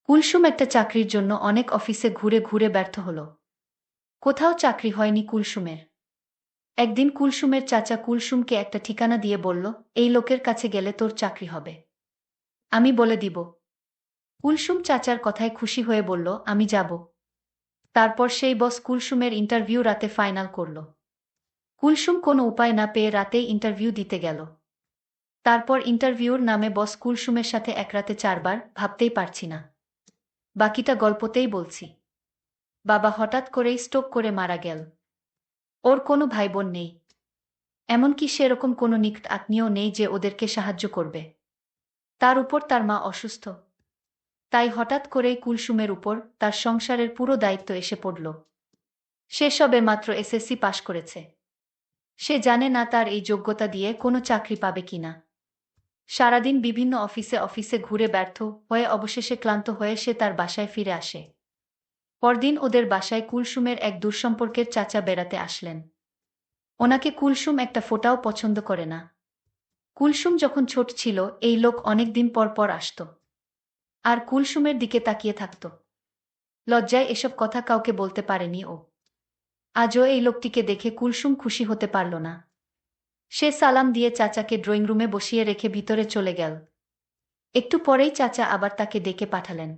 কুলসুম একটা চাকরির জন্য অনেক অফিসে ঘুরে ঘুরে ব্যর্থ হল। কোথাও চাকরি হয়নি কুলসুমের। একদিন কুলসুমের চাচা কুলসুমকে একটা ঠিকানা দিয়ে বলল, এই লোকের কাছে গেলে তোর চাকরি হবে। আমি বলে দিব। কুলসুম চাচার কথায় খুশি হয়ে বলল, আমি যাব। তারপর সেই বস কুলসুমের ইন্টারভিউ রাতে ফাইনাল করল। কুলসুম কোনো উপায় না পেয়ে রাতেই ইন্টারভিউ দিতে গেল। তারপর ইন্টারভিউর নামে বস কুলসুমের সাথে এক রাতে 4 বার ভাবতেই পারছি না। বাকিটা গল্পতেই বলছি। বাবা হঠাৎ করেই স্ট্রোক করে মারা গেল। ওর কোনো ভাই বোন নেই। এমনকি সেরকম কোনো নিকট আত্মীয় নেই যে ওদেরকে সাহায্য করবে। তার উপর তার মা অসুস্থ। তাই হঠাৎ করেই কুলসুমের উপর তার সংসারের পুরো দায়িত্ব এসে পড়ল। সে সবে মাত্র এসএসসি পাশ করেছে। সে জানে না তার এই যোগ্যতা দিয়ে কোনো চাকরি পাবে কিনা। সারাদিন বিভিন্ন অফিসে অফিসে ঘুরে ব্যর্থ হয়ে অবশেষে ক্লান্ত হয়ে সে তার বাসায় ফিরে আসে। পরদিন ওদের বাসায় কুলসুমের এক দূরসম্পর্কের চাচা বেড়াতে আসলেন। ওনাকে কুলসুম একটা ফোঁটাও পছন্দ করে না। কুলসুম যখন ছোট ছিল এই লোক অনেক দিন পর পর আসত। আর কুলসুমের দিকে তাকিয়ে থাকত। লজ্জায় এসব কথা কাউকে বলতে পারেনি ও। আজও এই লোকটিকে দেখে কুলসুম খুশি হতে পারল না। সে সালাম দিয়ে চাচাকে ড্রয়িং রুমে বসিয়ে রেখে ভিতরে চলে গেল। একটু পরেই চাচা আবার তাকে ডেকে পাঠালেন।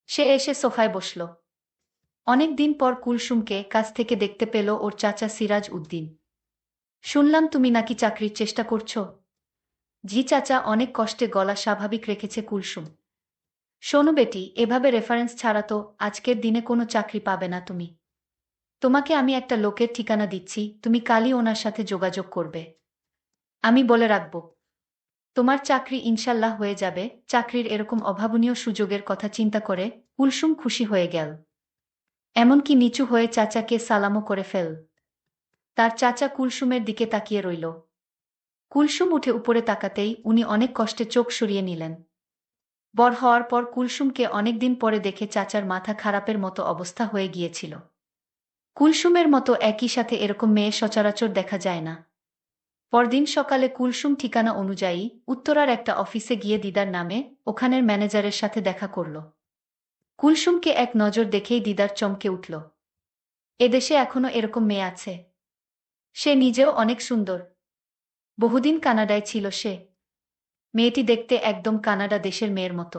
সে এসে সোফায় বসল। অনেক দিন পর কুলসুমকে কাছ থেকে দেখতে পেল ওর চাচা সিরাজ উদ্দিন। শুনলাম তুমি নাকি চাকরির চেষ্টা করছো। জি চাচা, অনেক কষ্টে গলা স্বাভাবিক রেখেছে কুলসুম। শোনো বেটি, এভাবে রেফারেন্স ছাড়া তো আজকের দিনে কোনো চাকরি পাবে না তুমি। তোমাকে আমি একটা লোকের ঠিকানা দিচ্ছি, তুমি কালই ওনার সাথে যোগাযোগ করবে। আমি বলে রাখব, তোমার চাকরি ইনশাল্লাহ হয়ে যাবে। চাকরির এরকম অভাবনীয় সুযোগের কথা চিন্তা করে কুলসুম খুশি হয়ে গেল। এমনকি নিচু হয়ে চাচাকে সালামও করে ফেল। তার চাচা কুলসুমের দিকে তাকিয়ে রইল। কুলসুম উঠে উপরে তাকাতেই উনি অনেক কষ্টে চোখ সরিয়ে নিলেন। বড় হওয়ার পর কুলসুমকে অনেকদিন পরে দেখে চাচার মাথা খারাপের মতো অবস্থা হয়ে গিয়েছিল। কুলসুমের মতো একই সাথে এরকম মেয়ে সচরাচর দেখা যায় না। পরদিন সকালে কুলসুম ঠিকানা অনুযায়ী উত্তরার একটা অফিসে গিয়ে দিদার নামে ওখানের ম্যানেজারের সাথে দেখা করল। কুলসুমকে এক নজর দেখেই দিদার চমকে উঠল। এদেশে এখনো এরকম মেয়ে আছে। সে নিজেও অনেক সুন্দর। বহুদিন কানাডায় ছিল সে। মেয়েটি দেখতে একদম কানাডা দেশের মেয়ের মতো।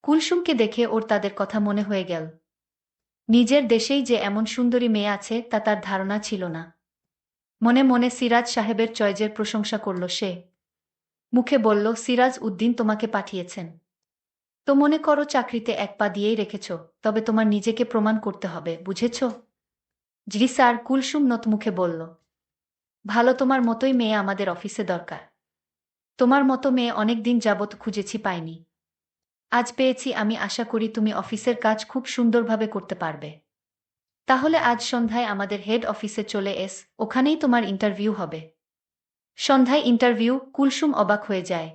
কুলসুমকে দেখে ওর তাদের কথা মনে হয়ে গেল। নিজের দেশেই যে এমন সুন্দরী মেয়ে আছে তা তার ধারণা ছিল না। মনে মনে সিরাজ সাহেবের চয়েজের প্রশংসা করল সে। মুখে বলল, সিরাজ উদ্দিন তোমাকে পাঠিয়েছেন। তো মনে করো চাকরিতে এক পা দিয়েই রেখেছ, তবে তোমার নিজেকে প্রমাণ করতে হবে, বুঝেছ? জি স্যার, কুলসুম নত মুখে বলল। ভালো, তোমার মতোই মেয়ে আমাদের অফিসে দরকার। তোমার মতো মেয়ে অনেক দিন যাবৎ খুঁজেছি, পাইনি। আজ পেয়েছি। আমি আশা করি তুমি অফিসের কাজ খুব সুন্দরভাবে করতে পারবে। তাহলে আজ সন্ধ্যায় আমাদের হেড অফিসে চলে এস, ওখানেই তোমার ইন্টারভিউ হবে। সন্ধ্যায় ইন্টারভিউ? কুলসুম অবাক হয়ে যায়।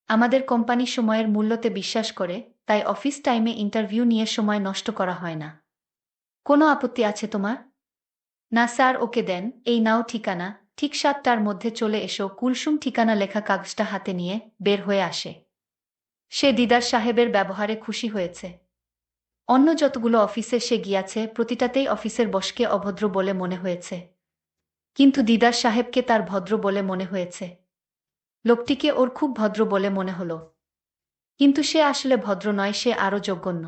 আমাদের কোম্পানি সময়ের মূল্যতে বিশ্বাস করে, তাই অফিস টাইমে ইন্টারভিউ নিয়ে সময় নষ্ট করা হয় না। কোনো আপত্তি আছে তোমার? না স্যার, ওকে দেন, এই নাও ঠিকানা। ঠিক 7টার মধ্যে চলে এসো। কুলসুম ঠিকানা লেখা কাগজটা হাতে নিয়ে বের হয়ে আসে। সে দিদার সাহেবের ব্যবহারে খুশি হয়েছে। অন্য যতগুলো অফিসে সে গিয়াছে প্রতিটাতেই অফিসের বসকে অভদ্র বলে মনে হয়েছে। কিন্তু দিদার সাহেবকে তার ভদ্র বলে মনে হয়েছে। লোকটিকে ওর খুব ভদ্র বলে মনে হলো। কিন্তু সে আসলে ভদ্র নয়, সে আরও জঘন্য।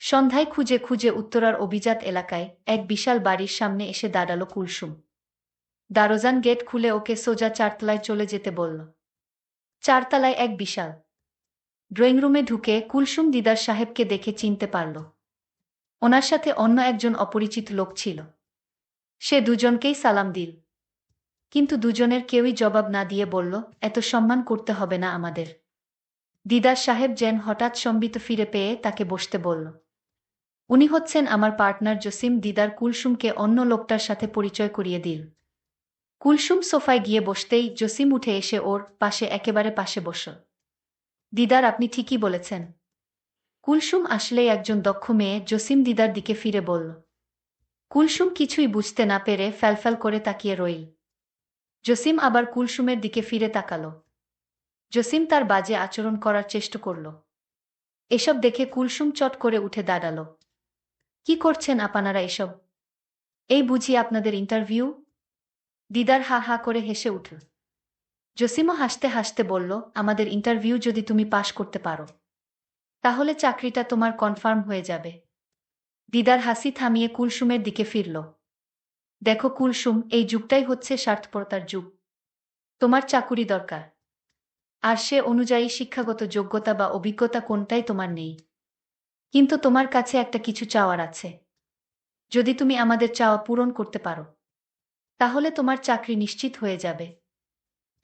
সন্ধ্যায় খুঁজে খুঁজে উত্তরার অভিজাত এলাকায় এক বিশাল বাড়ির সামনে এসে দাঁড়ালো কুলসুম। দারোজান গেট খুলে ওকে সোজা 4তলায় চলে যেতে বলল। 4তলায় এক বিশাল ড্রয়িং রুমে ঢুকে কুলসুম দিদার সাহেবকে দেখে চিনতে পারল। ওনার সাথে অন্য একজন অপরিচিত লোক ছিল। সে দুজনকেই সালাম দিল। কিন্তু দুজনের কেউই জবাব না দিয়ে বলল, এত সম্মান করতে হবে না আমাদের। দিদার সাহেব যেন হঠাৎ সম্বিত ফিরে পেয়ে তাকে বসতে বলল। উনি হচ্ছেন আমার পার্টনার জসিম। দিদার কুলসুমকে অন্য লোকটার সাথে পরিচয় করিয়ে দিল। কুলসুম সোফায় গিয়ে বসতেই জসিম উঠে এসে ওর পাশে একেবারে পাশে বসল। দিদার, আপনি ঠিকই বলেছেন। কুলসুম আসলেই একজন দক্ষ মেয়ে, জসিম দিদার দিকে ফিরে বলল। কুলসুম কিছুই বুঝতে না পেরে ফ্যালফ্যাল করে তাকিয়ে রইল। জসিম আবার কুলসুমের দিকে ফিরে তাকাল। জসিম তার বাজে আচরণ করার চেষ্টা করল। এসব দেখে কুলসুম চট করে উঠে দাঁড়াল। কি করছেন আপনারা এসব? এই বুঝি আপনাদের ইন্টারভিউ? দিদার হা হা করে হেসে উঠল। জসিমও হাসতে হাসতে বলল, আমাদের ইন্টারভিউ যদি তুমি পাশ করতে পারো তাহলে চাকরিটা তোমার কনফার্ম হয়ে যাবে। দিদার হাসি থামিয়ে কুলসুমের দিকে ফিরল। দেখো কুলসুম, এই যুগটাই হচ্ছে স্বার্থপরতার যুগ। তোমার চাকুরি দরকার, আর সে অনুযায়ী শিক্ষাগত যোগ্যতা বা অভিজ্ঞতা কোনটাই তোমার নেই। কিন্তু তোমার কাছে একটা কিছু চাওয়ার আছে। যদি তুমি আমাদের চাওয়া পূরণ করতে পারো তাহলে তোমার চাকরি নিশ্চিত হয়ে যাবে।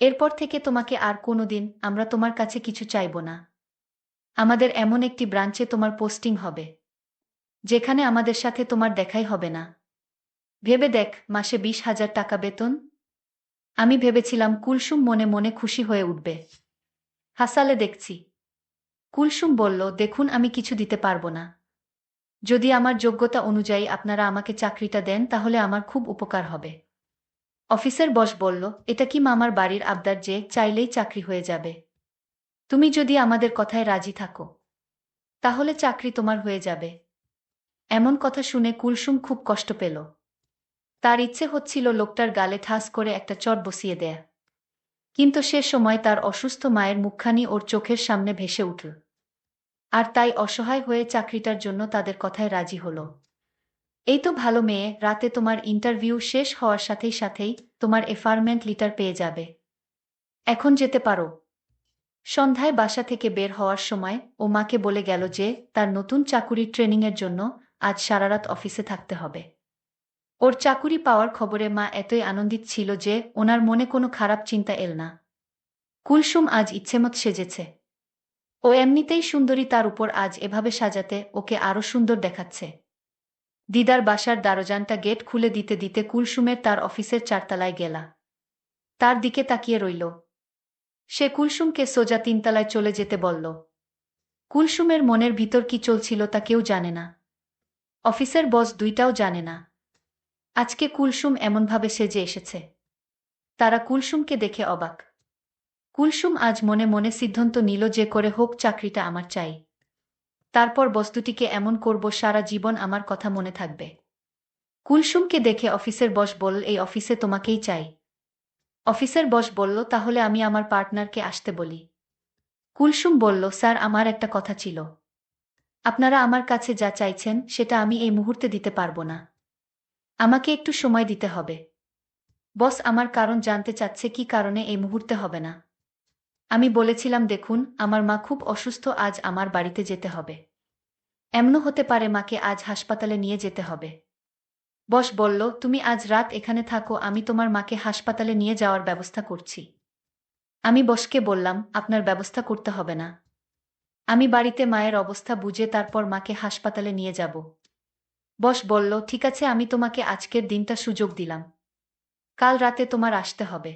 এরপর থেকে তোমাকে আর কোনোদিন আমরা তোমার কাছে কিছু চাইব না। আমাদের এমন একটি ব্রাঞ্চে তোমার পোস্টিং হবে যেখানে আমাদের সাথে তোমার দেখাই হবে না। ভেবে দেখ, মাসে 20,000 টাকা বেতন। আমি ভেবেছিলাম কুলসুম মনে মনে খুশি হয়ে উঠবে। হাসালে দেখছি। কুলসুম বলল, দেখুন আমি কিছু দিতে পারবো না। যদি আমার যোগ্যতা অনুযায়ী আপনারা আমাকে চাকরিটা দেন তাহলে আমার খুব উপকার হবে। অফিসের বস বলল, এটা কি মামার বাড়ির আবদার যে চাইলেই চাকরি হয়ে যাবে? তুমি যদি আমাদের কথায় রাজি থাকো তাহলে চাকরি তোমার হয়ে যাবে। এমন কথা শুনে কুলসুম খুব কষ্ট পেল। তার ইচ্ছে হচ্ছিল লোকটার গালে ঠাস করে একটা চট বসিয়ে দেয়া। কিন্তু সে সময় তার অসুস্থ মায়ের মুখখানি ওর চোখের সামনে ভেসে উঠল। আর তাই অসহায় হয়ে চাকরিটার জন্য তাদের কথায় রাজি হল। এই তো ভালো মেয়ে, রাতে তোমার ইন্টারভিউ শেষ হওয়ার সাথেই সাথেই তোমার অ্যাপয়েন্টমেন্ট লেটার পেয়ে যাবে। এখন যেতে পারো। সন্ধ্যায় বাসা থেকে বের হওয়ার সময় ও মাকে বলে গেল যে তার নতুন চাকুরির ট্রেনিংয়ের জন্য আজ সারারাত অফিসে থাকতে হবে। ওর চাকুরি পাওয়ার খবরে মা এতই আনন্দিত ছিল যে ওনার মনে কোনো খারাপ চিন্তা এল না। কুলসুম আজ ইচ্ছেমত সেজেছে। ও এমনিতেই সুন্দরী, তার উপর আজ এভাবে সাজাতে ওকে আরো সুন্দর দেখাচ্ছে। দিদার বাসার দরজাটা গেট খুলে দিতে দিতে কুলসুমের তার অফিসের 4 তলায় গেলা। তার দিকে তাকিয়ে রইল। সে কুলসুমকে সোজা 3 তলায় চলে যেতে বলল। কুলসুমের মনের ভিতর কি চলছিল তা কেউ জানে না। অফিসের বস দুইটাও জানে না আজকে কুলসুম এমনভাবে সেজে এসেছে। তারা কুলসুমকে দেখে অবাক। কুলসুম আজ মনে মনে সিদ্ধান্ত নিল যে করে হোক চাকরিটা আমার চাই। তারপর বস্তুটিকে এমন করব সারা জীবন আমার কথা মনে থাকবে। কুলসুমকে দেখে অফিসের বস বলল, এই অফিসে তোমাকেই চাই। অফিসের বস বলল, তাহলে আমি আমার পার্টনারকে আসতে বলি। কুলসুম বলল, স্যার আমার একটা কথা ছিল। আপনারা আমার কাছে যা চাইছেন সেটা আমি এই মুহূর্তে দিতে পারবো না। আমাকে একটু সময় দিতে হবে। বস আমার কারণ জানতে চাচ্ছে কি কারণে এই মুহূর্তে হবে না। আমি বলেছিলাম, দেখুন আমার মা খুব অসুস্থ, আজ আমার বাড়িতে যেতে হবে। এমনও হতে পারে মাকে আজ হাসপাতালে নিয়ে যেতে হবে। বস বলল, তুমি আজ রাত এখানে থাকো, আমি তোমার মাকে হাসপাতালে নিয়ে যাওয়ার ব্যবস্থা করছি। আমি বসকে বললাম, আপনার ব্যবস্থা করতে হবে না। আমি বাড়িতে মায়ের অবস্থা বুঝে তারপর মাকে হাসপাতালে নিয়ে যাব। বস বলল, ঠিক আছে, আমি তোমাকে আজকের দিনটা সুযোগ দিলাম। কাল রাতে তোমার আসতে হবে।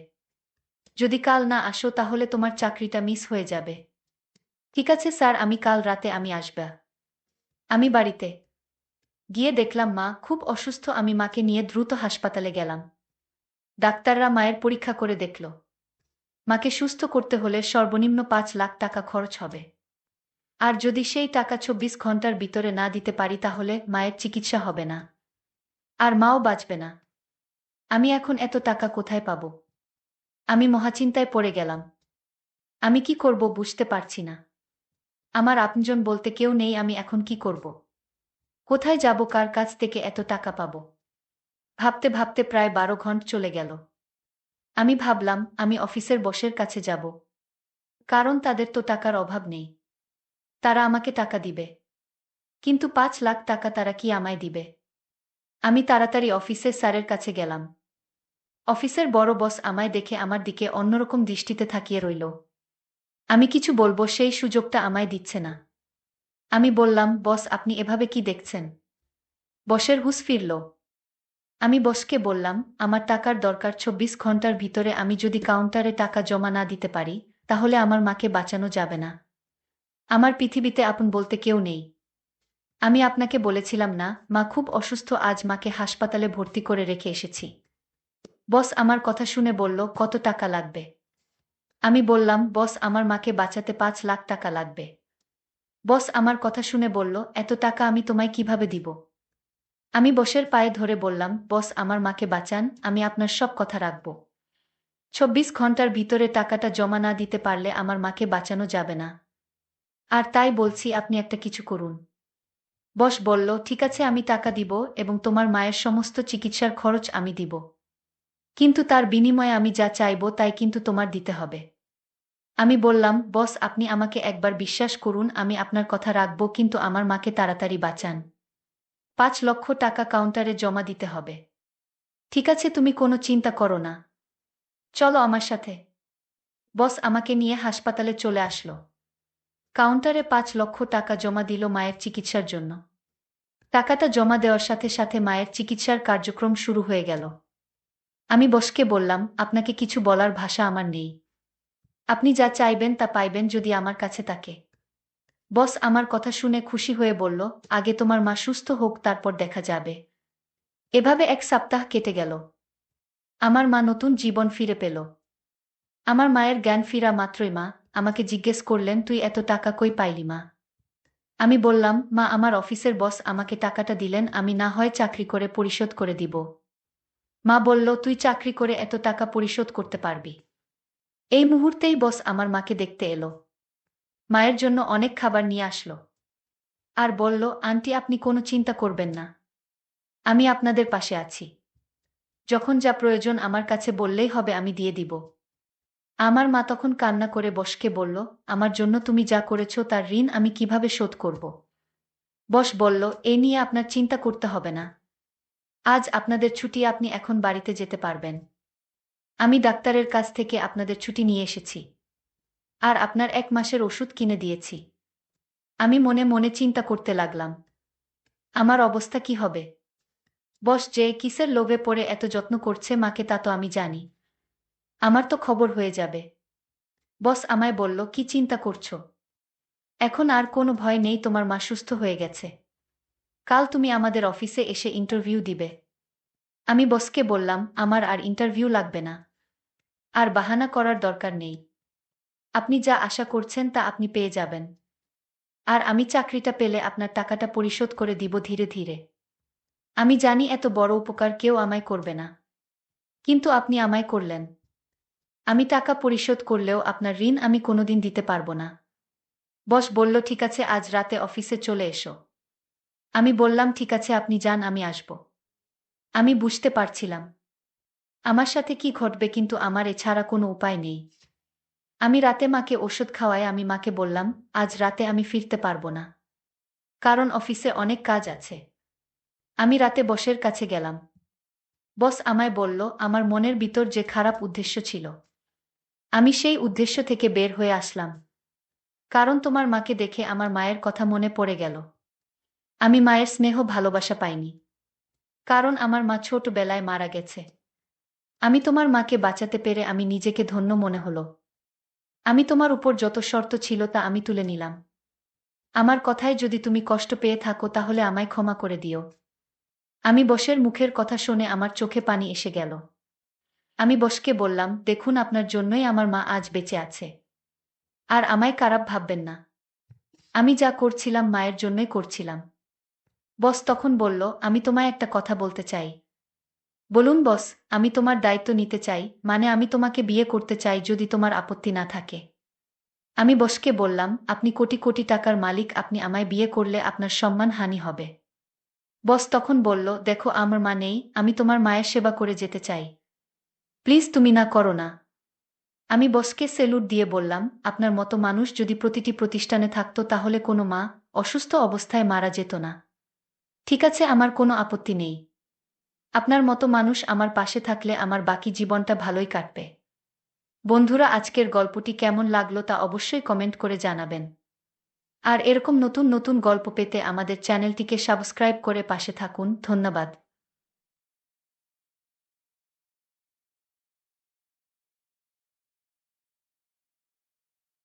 যদি কাল না আসো তাহলে তোমার চাকরিটা মিস হয়ে যাবে। ঠিক আছে স্যার, আমি কাল রাতে আমি আসব। আমি বাড়িতে গিয়ে দেখলাম মা খুব অসুস্থ। আমি মাকে নিয়ে দ্রুত হাসপাতালে গেলাম। ডাক্তাররা মায়ের পরীক্ষা করে দেখল মাকে সুস্থ করতে হলে সর্বনিম্ন 5 লাখ টাকা খরচ হবে। আর যদি সেই টাকা 24 ঘন্টার ভিতরে না দিতে পারি তাহলে মায়ের চিকিৎসা হবে না, আর মাও বাঁচবে না। আমি এখন এত টাকা কোথায় পাব? আমি মহাচিন্তায় পড়ে গেলাম। আমি কি করব বুঝতে পারছি না। আমার আপনজন বলতে কেউ নেই। আমি এখন কি করব? কোথায় যাব? কার কাছ থেকে এত টাকা পাব? ভাবতে ভাবতে প্রায় 12 ঘন্টা চলে গেল। আমি ভাবলাম আমি অফিসের বসের কাছে যাব, কারণ তাদের তো টাকার অভাব নেই। তারা আমাকে টাকা দিবে। কিন্তু 5 লাখ টাকা তারা কি আমায় দিবে? আমি তাড়াতাড়ি অফিসের স্যারের কাছে গেলাম। অফিসের বড় বস আমায় দেখে আমার দিকে অন্যরকম দৃষ্টিতে তাকিয়ে রইল। আমি কিছু বলবো সেই সুযোগটা আমায় দিচ্ছে না। আমি বললাম, বস আপনি এভাবে কি দেখছেন? বসের হুঁশ ফিরল। আমি বসকে বললাম, আমার টাকার দরকার। 24 ঘন্টার ভিতরে আমি যদি কাউন্টারে টাকা জমা না দিতে পারি তাহলে আমার মাকে বাঁচানো যাবে না। আমার পৃথিবীতে আপন বলতে কেউ নেই। আমি আপনাকে বলেছিলাম না মা খুব অসুস্থ, আজ মাকে হাসপাতালে ভর্তি করে রেখে এসেছি। বস আমার কথা শুনে বলল, কত টাকা লাগবে? আমি বললাম, বস আমার মাকে বাঁচাতে 5 লাখ টাকা লাগবে। বস আমার কথা শুনে বলল, এত টাকা আমি তোমায় কিভাবে দিব? আমি বসের পায়ে ধরে বললাম, বস আমার মাকে বাঁচান, আমি আপনার সব কথা রাখব। 24 ঘন্টার ভিতরে টাকাটা জমা না দিতে পারলে আমার মাকে বাঁচানো যাবে না। আর তাই বলছি আপনি একটা কিছু করুন। বস বলল, ঠিক আছে আমি টাকা দিব এবং তোমার মায়ের সমস্ত চিকিৎসার খরচ আমি দিব। কিন্তু তার বিনিময়ে আমি যা চাইব তাই কিন্তু তোমার দিতে হবে। আমি বললাম, বস আপনি আমাকে একবার বিশ্বাস করুন, আমি আপনার কথা রাখব, কিন্তু আমার মাকে তাড়াতাড়ি বাঁচান। 5 লক্ষ টাকা কাউন্টারে জমা দিতে হবে। ঠিক আছে, তুমি কোনো চিন্তা করো না। চলো আমার সাথে। বস আমাকে নিয়ে হাসপাতালে চলে আসলো। কাউন্টারে 5 লক্ষ টাকা জমা দিল মায়ের চিকিৎসার জন্য। টাকাটা জমা দেওয়ার সাথে সাথে মায়ের চিকিৎসার কার্যক্রম শুরু হয়ে গেল। আমি বসকে বললাম, আপনাকে কিছু বলার ভাষা আমার নেই। আপনি যা চাইবেন তা পাইবেন যদি আমার কাছে থাকে। বস আমার কথা শুনে খুশি হয়ে বলল, আগে তোমার মা সুস্থ হোক, তারপর দেখা যাবে। এভাবে 1 সপ্তাহ কেটে গেল। আমার মা নতুন জীবন ফিরে পেল। আমার মায়ের জ্ঞান ফিরা মাত্রই মা আমাকে জিজ্ঞেস করলেন, তুই এত টাকা কই পাইলি মা? আমি বললাম, মা আমার অফিসের বস আমাকে টাকাটা দিলেন, আমি না হয় চাকরি করে পরিশোধ করে দিব। মা বলল, তুই চাকরি করে এত টাকা পরিশোধ করতে পারবি? এই মুহূর্তেই বস আমার মাকে দেখতে এলো। মায়ের জন্য অনেক খাবার নিয়ে আসলো। আর বলল, আন্টি আপনি কোনো চিন্তা করবেন না, আমি আপনাদের পাশে আছি। যখন যা প্রয়োজন আমার কাছে বললেই হবে, আমি দিয়ে দিব। আমার মা তখন কান্না করে বসকে বলল, আমার জন্য তুমি যা করেছ তার ঋণ আমি কিভাবে শোধ করব? বস বলল, এ নিয়ে আপনার চিন্তা করতে হবে না। আজ আপনাদের ছুটি, আপনি এখন বাড়িতে যেতে পারবেন। আমি ডাক্তারের কাছ থেকে আপনাদের ছুটি নিয়ে এসেছি। আর আপনার 1 মাসের ওষুধ কিনে দিয়েছি। আমি মনে মনে চিন্তা করতে লাগলাম, আমার অবস্থা কি হবে? বস যে কিসের লোভে পড়ে এত যত্ন করছে মাকে তা তো আমি জানি। আমার তো খবর হয়ে যাবে। বস আমায় বলল, কি চিন্তা করছো? এখন আর কোনো ভয় নেই, তোমার মা সুস্থ হয়ে গেছে। কাল তুমি আমাদের অফিসে এসে ইন্টারভিউ দিবে। আমি বসকে বললাম, আমার আর ইন্টারভিউ লাগবে না। আর বাহানা করার দরকার নেই। আপনি যা আশা করছেন তা আপনি পেয়ে যাবেন। আর আমি চাকরিটা পেলে আপনার টাকাটা পরিশোধ করে দিব ধীরে ধীরে। আমি জানি এত বড় উপকার কেউ আমায় করবে না, কিন্তু আপনি আমায় করলেন। আমি টাকা পরিশোধ করলেও আপনার ঋণ আমি কোনোদিন দিতে পারবো না। বস বলল, ঠিক আছে আজ রাতে অফিসে চলে এসো। আমি বললাম, ঠিক আছে আপনি যান, আমি আসব। আমি বুঝতে পারছিলাম আমার সাথে কি ঘটবে, কিন্তু আমার এছাড়া কোনো উপায় নেই। আমি রাতে মাকে ওষুধ খাওয়ায় আমি মাকে বললাম, আজ রাতে আমি ফিরতে পারবো না, কারণ অফিসে অনেক কাজ আছে। আমি রাতে বসের কাছে গেলাম। বস আমায় বলল, আমার মনের ভিতর যে খারাপ উদ্দেশ্য ছিল, আমি সেই উদ্দেশ্য থেকে বের হয়ে আসলাম। কারণ তোমার মাকে দেখে আমার মায়ের কথা মনে পড়ে গেল। আমি মায়ের স্নেহ ভালোবাসা পাইনি, কারণ আমার মা ছোটবেলায় মারা গেছে। আমি তোমার মাকে বাঁচাতে পেরে আমি নিজেকে ধন্য মনে হলো। আমি তোমার উপর যত শর্ত ছিল তা আমি তুলে নিলাম। আমার কথায় যদি তুমি কষ্ট পেয়ে থাকো তাহলে আমায় ক্ষমা করে দিও। আমি বসের মুখের কথা শুনে আমার চোখে পানি এসে গেল। আমি বসকে বললাম, দেখুন আপনার জন্যই আমার মা আজ বেঁচে আছে। আর আমায় খারাপ ভাববেন না। আমি যা করছিলাম মায়ের জন্যই করছিলাম। বস তখন বলল, আমি তোমায় একটা কথা বলতে চাই। বলুন বস। আমি তোমার দায়িত্ব নিতে চাই, মানে আমি তোমাকে বিয়ে করতে চাই যদি তোমার আপত্তি না থাকে। আমি বসকে বললাম, আপনি কোটি কোটি টাকার মালিক, আপনি আমায় বিয়ে করলে আপনার সম্মান হানি হবে। বস তখন বলল, দেখো আমার মা নেই, আমি তোমার মায়ের সেবা করে যেতে চাই। প্লিজ তুমি না করো না। আমি বসকে সেলুট দিয়ে বললাম, আপনার মতো মানুষ যদি প্রতিটি প্রতিষ্ঠানে থাকতো তাহলে কোনো মা অসুস্থ অবস্থায় মারা যেত না। ঠিক আছে, আমার কোনো আপত্তি নেই। আপনার মতো মানুষ আমার পাশে থাকলে আমার বাকি জীবনটা ভালোই কাটবে। বন্ধুরা, আজকের গল্পটি কেমন লাগলো তা অবশ্যই কমেন্ট করে জানাবেন। আর এরকম নতুন নতুন গল্প পেতে আমাদের চ্যানেলটিকে সাবস্ক্রাইব করে পাশে থাকুন। ধন্যবাদ।